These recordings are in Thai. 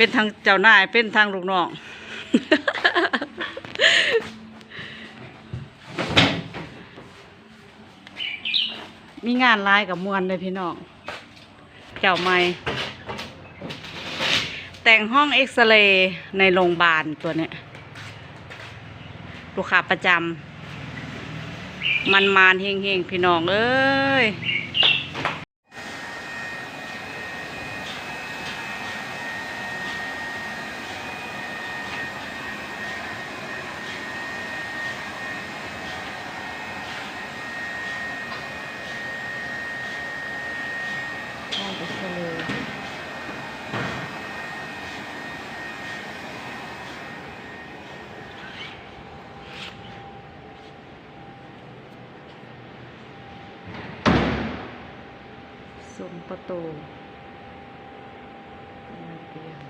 เป็นทางเจ้านายเป็นทางลูกน้อง มีงานร้ายกับมวลเลยพี่น้องเจ้าไม่แต่งห้องเอ็กซเรย์ในโรงพยาบาลตัวเนี้ยลูกค้าประจำมันเฮงๆพี่น้องเอ้ยห้องเอ็กซเรย์ซุ้มประตูเตียง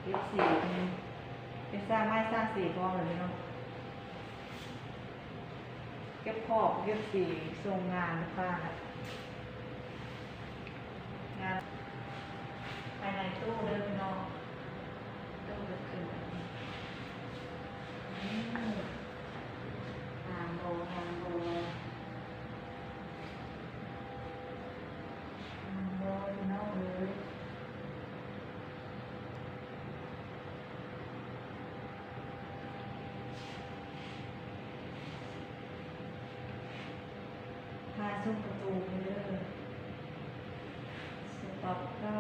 เย็บสีเป็นสร้างไม้สร้างสีพร้อมเลยพี่น้องเก็บขอบเย็บสีทรงงานผ้างานภายในตู้เดินนอกตู้เดินขึ้นทางโลทางโลนอกเลยพาซุ้มประตูไปเลยสต็อปก็